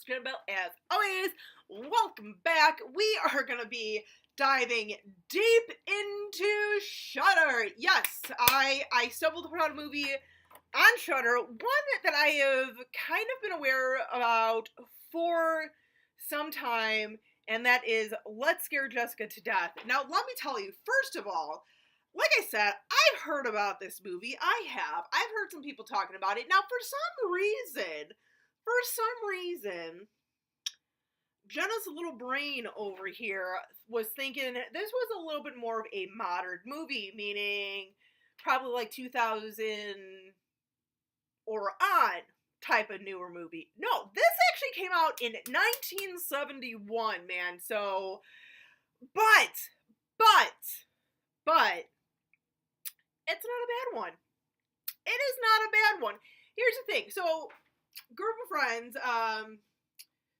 host, Jennifer, as always. Welcome back. We are going to be diving deep into Shudder. Yes, I stumbled upon a movie on Shudder, one that I have kind of been aware about for some time, and that is Let's Scare Jessica to Death. Now, let me tell you, first of all, like I said, I've heard about this movie. I've heard some people talking about it. Now, for some reason, Jenna's little brain over here was thinking this was a little bit more of a modern movie, meaning probably like 2000 or on type of newer movie. No, this actually came out in 1971, man. So, but, it's not a bad one. It is not a bad one. Here's the thing. So, group of friends,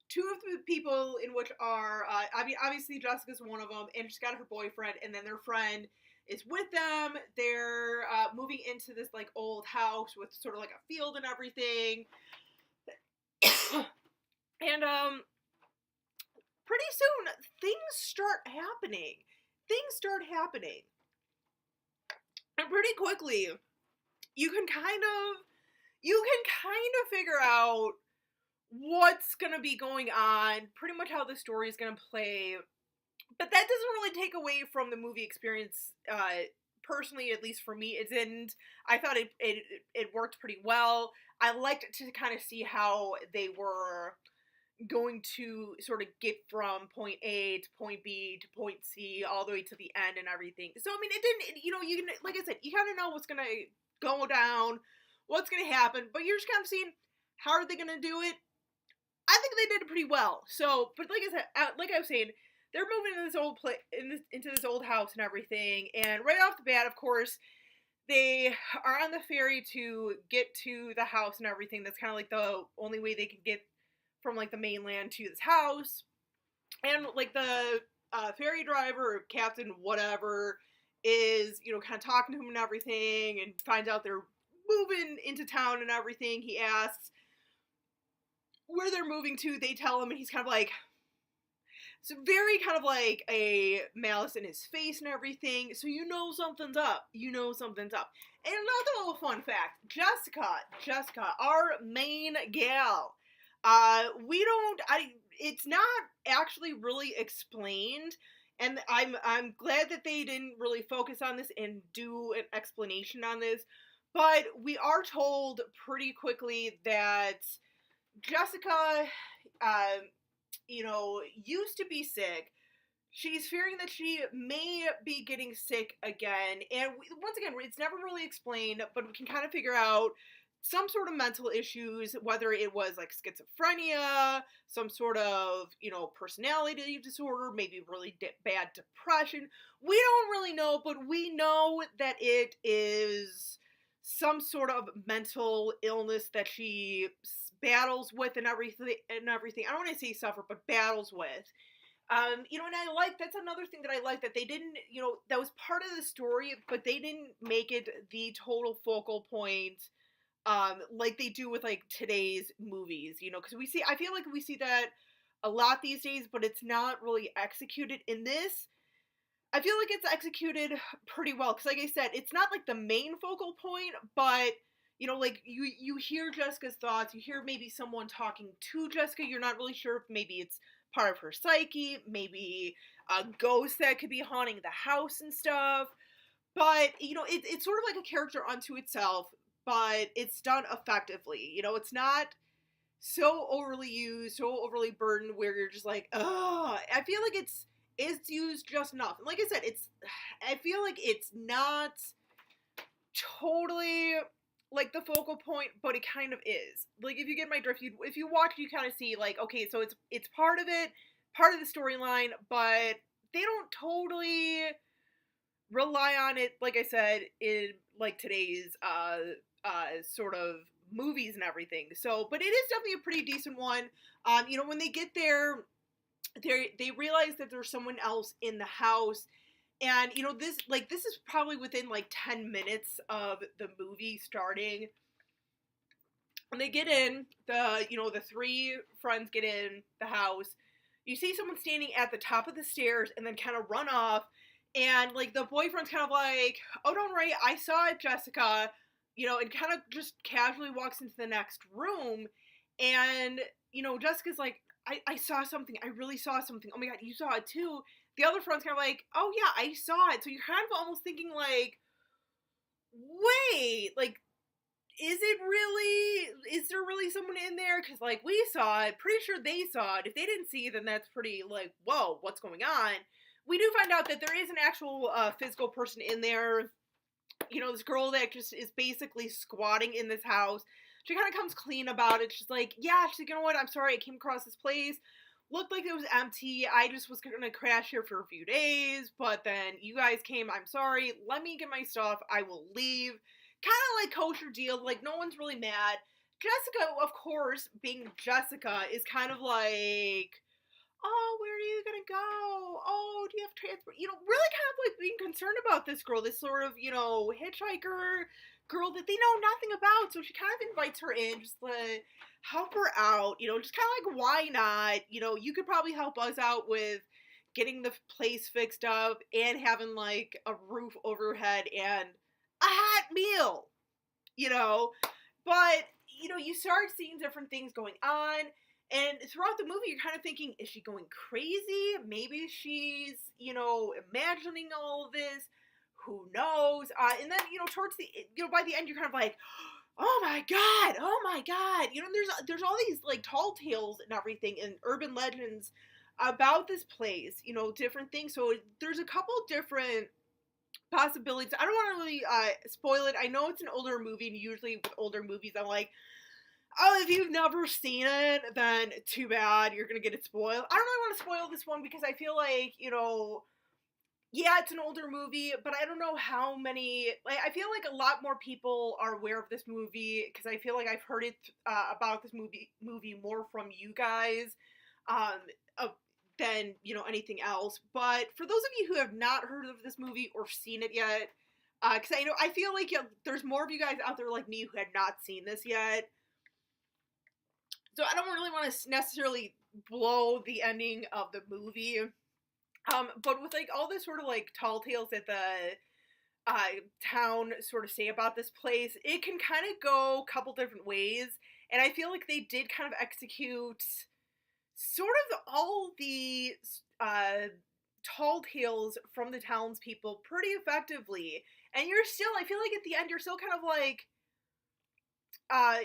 two of the people in which are, obviously Jessica's one of them, and she's got her boyfriend, and then their friend is with them. They're moving into this, like, old house with sort of, like, a field and everything. And, pretty soon, things start happening. And pretty quickly, you can kind of figure out what's going to be going on, pretty much how the story is going to play, but that doesn't really take away from the movie experience, personally, at least for me. It didn't. I thought it worked pretty well. I liked to kind of see how they were going to sort of get from point A to point B to point C all the way to the end and everything. So, I mean, it didn't, you can, like I said, you kind of know what's going to go down, what's going to happen, but you're just kind of seeing how are they going to do it. I think they did it pretty well. So, but like I said, like I was saying, they're moving into this old into this old house and everything, and right off the bat, of course, they are on the ferry to get to the house and everything. That's kind of like the only way they can get from, like, the mainland to this house. And, like, the ferry driver or captain, whatever, is, kind of talking to him and everything, and finds out they're moving into town and everything. He asks where they're moving to. They tell him, and he's kind of like, it's very kind of like a malice in his face and everything, so something's up. And another little fun fact, Jessica, our main gal, it's not actually really explained, and I'm glad that they didn't really focus on this and do an explanation on this, but we are told pretty quickly that Jessica, used to be sick. She's fearing that she may be getting sick again, and once again, it's never really explained, but we can kind of figure out some sort of mental issues, whether it was like schizophrenia, some sort of, personality disorder, maybe really bad depression. We don't really know, but we know that it is some sort of mental illness that she battles with and everything. I don't want to say suffer, but battles with. And that's another thing that I like, that they didn't, that was part of the story, but they didn't make it the total focal point, like they do with, like, today's movies, because I feel like we see that a lot these days, but it's not really executed. In this, I feel like it's executed pretty well, because like I said, it's not like the main focal point, but, like, you hear Jessica's thoughts, you hear maybe someone talking to Jessica, you're not really sure if maybe it's part of her psyche, maybe a ghost that could be haunting the house and stuff, but, it's sort of like a character unto itself, but it's done effectively. It's not so overly used, so overly burdened where you're just like, ugh. I feel like it's used just enough. And like I said, I feel like it's not totally like the focal point, but it kind of is. Like, if you get my drift, if you watch, you kind of see, like, okay, so it's part of it, part of the storyline, but they don't totally rely on it, like I said, in, like, today's sort of movies and everything. So, but it is definitely a pretty decent one. When they get there, they realize that there's someone else in the house, and this is probably within like 10 minutes of the movie starting. When they get in, the three friends get in the house. You see someone standing at the top of the stairs and then kind of run off. And, like, the boyfriend's kind of like, oh, don't worry, I saw it, Jessica, and kind of just casually walks into the next room. And, Jessica's like, I saw something. I really saw something. Oh my God, you saw it too. The other friend's kind of like, oh yeah, I saw it. So you're kind of almost thinking like, wait, like, is there really someone in there? Because, like, we saw it. Pretty sure they saw it. If they didn't see it, then that's pretty, like, whoa, what's going on? We do find out that there is an actual physical person in there. This girl that just is basically squatting in this house. She kind of comes clean about it. She's like, yeah, she's like, you know what? I'm sorry. I came across this place. Looked like it was empty. I just was going to crash here for a few days. But then you guys came. I'm sorry. Let me get my stuff. I will leave. Kind of like kosher deal. Like, no one's really mad. Jessica, of course, being Jessica, is kind of like, oh, where are you gonna go? Oh, do you have transport? Really kind of like being concerned about this girl, this sort of, hitchhiker girl that they know nothing about. So she kind of invites her in, just to help her out, just kind of like, why not? You could probably help us out with getting the place fixed up and having like a roof over her head and a hot meal, But, you start seeing different things going on. And throughout the movie, you're kind of thinking, is she going crazy? Maybe she's, imagining all of this. Who knows? And then, towards the, by the end, you're kind of like, oh my God, oh my God. There's all these, like, tall tales and everything and urban legends about this place, different things. So there's a couple different possibilities. I don't want to really spoil it. I know it's an older movie, and usually with older movies, I'm like, oh, if you've never seen it, then too bad, you're gonna get it spoiled. I don't really want to spoil this one because I feel like, yeah, it's an older movie, but I don't know how many, like, I feel like a lot more people are aware of this movie, because I feel like I've heard it, about this movie more from you guys, than, anything else. But for those of you who have not heard of this movie or seen it yet, because I feel like there's more of you guys out there like me who had not seen this yet, so I don't really want to necessarily blow the ending of the movie. But with, like, all this sort of, like, tall tales that the town sort of say about this place, it can kind of go a couple different ways. And I feel like they did kind of execute sort of all the tall tales from the townspeople pretty effectively. And I feel like at the end, you're still kind of like,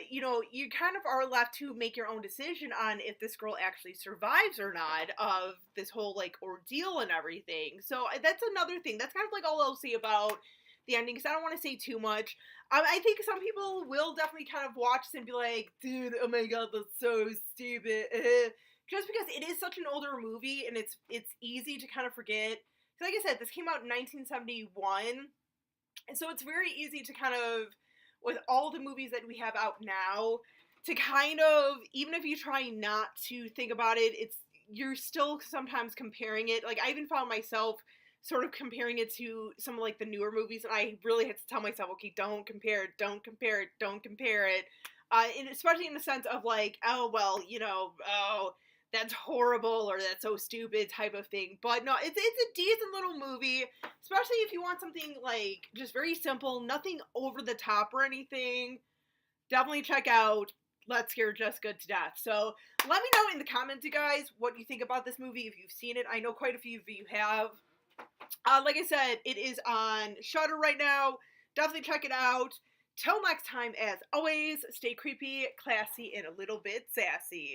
you kind of are left to make your own decision on if this girl actually survives or not of this whole, like, ordeal and everything. So that's another thing. That's kind of like all I'll say about the ending, because I don't want to say too much. I think some people will definitely kind of watch this and be like, dude, oh my God, that's so stupid. Just because it is such an older movie and it's easy to kind of forget. Because like I said, this came out in 1971. And so it's very easy to kind of, with all the movies that we have out now, to kind of, even if you try not to think about it, you're still sometimes comparing it. Like, I even found myself sort of comparing it to some of, like, the newer movies, and I really had to tell myself, okay, don't compare it, don't compare it, don't compare it. And especially in the sense of, like, oh, well, oh, that's horrible, or that's so stupid type of thing. But no, it's a decent little movie, especially if you want something, like, just very simple, nothing over the top or anything. Definitely check out Let's Scare Jessica to Death. So let me know in the comments, you guys, what you think about this movie, if you've seen it. I know quite a few of you have. Like I said, it is on Shudder right now. Definitely check it out. Till next time, as always, stay creepy, classy, and a little bit sassy.